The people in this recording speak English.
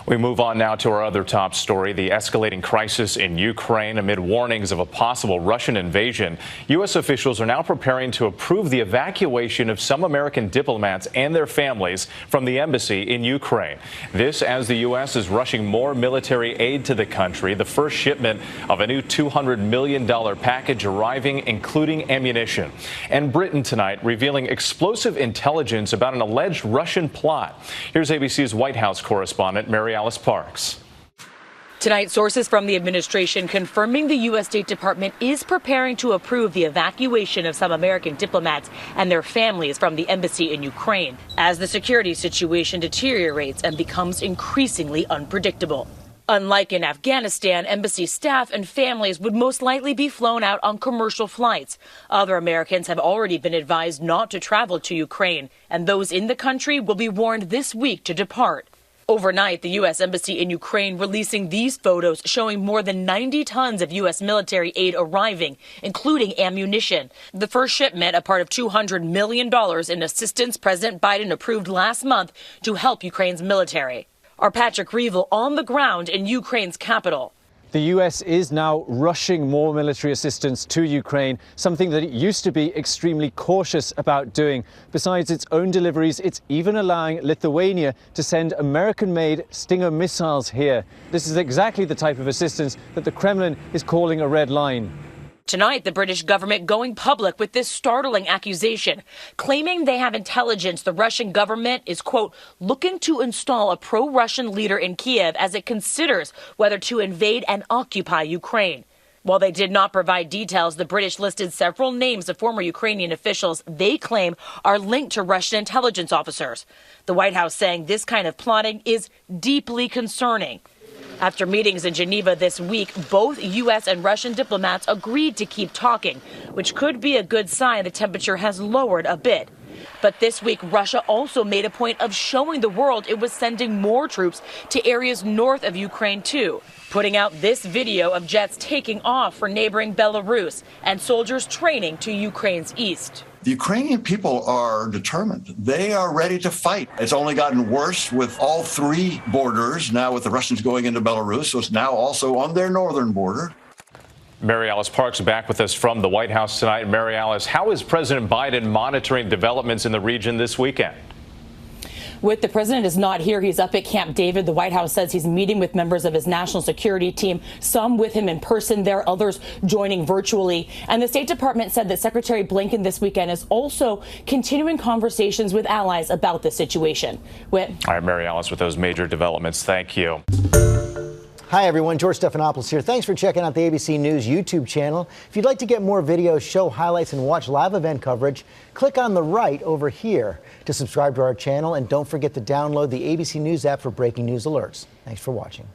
We move on now to our other top story, the escalating crisis in Ukraine. Amid warnings of a possible Russian invasion, U.S. officials are now preparing to approve the evacuation of some American diplomats and their families from the embassy in Ukraine. This as the U.S. is rushing more military aid to the country, the first shipment of a new $200 million package arriving, including ammunition. And Britain tonight revealing explosive intelligence about an alleged Russian plot. Here's ABC's White House correspondent, Mary Alice Parks. Tonight, sources from the administration confirming the U.S. State Department is preparing to approve the evacuation of some American diplomats and their families from the embassy in Ukraine as the security situation deteriorates and becomes increasingly unpredictable. Unlike in Afghanistan, embassy staff and families would most likely be flown out on commercial flights. Other Americans have already been advised not to travel to Ukraine, and those in the country will be warned this week to depart. Overnight, the U.S. Embassy in Ukraine releasing these photos showing more than 90 tons of U.S. military aid arriving, including ammunition. The first shipment, a part of $200 million in assistance President Biden approved last month to help Ukraine's military. Our Patrick Reevell on the ground in Ukraine's capital. The U.S. is now rushing more military assistance to Ukraine, something that it used to be extremely cautious about doing. Besides its own deliveries, it's even allowing Lithuania to send American-made Stinger missiles here. This is exactly the type of assistance that the Kremlin is calling a red line. Tonight, the British government going public with this startling accusation, claiming they have intelligence the Russian government is, quote, looking to install a pro-Russian leader in Kiev as it considers whether to invade and occupy Ukraine. While they did not provide details, the British listed several names of former Ukrainian officials they claim are linked to Russian intelligence officers. The White House saying this kind of plotting is deeply concerning. After meetings in Geneva this week, both U.S. and Russian diplomats agreed to keep talking, which could be a good sign the temperature has lowered a bit. But this week, Russia also made a point of showing the world it was sending more troops to areas north of Ukraine, too, putting out this video of jets taking off for neighboring Belarus and soldiers training to Ukraine's east. The Ukrainian people are determined. They are ready to fight. It's only gotten worse with all three borders, now with the Russians going into Belarus, so it's now also on their northern border. Mary Alice Parks back with us from the White House tonight. Mary Alice, how is President Biden monitoring developments in the region this weekend? With the president is not here, he's up at Camp David. The White House says he's meeting with members of his national security team, some with him in person there, others joining virtually. And the State Department said that Secretary Blinken this weekend is also continuing conversations with allies about the situation. Whit. All right, Mary Alice, with those major developments, thank you. Hi, everyone. George Stephanopoulos here. Thanks for checking out the ABC News YouTube channel. If you'd like to get more videos, show highlights, and watch live event coverage, click on the right over here to subscribe to our channel. And don't forget to download the ABC News app for breaking news alerts. Thanks for watching.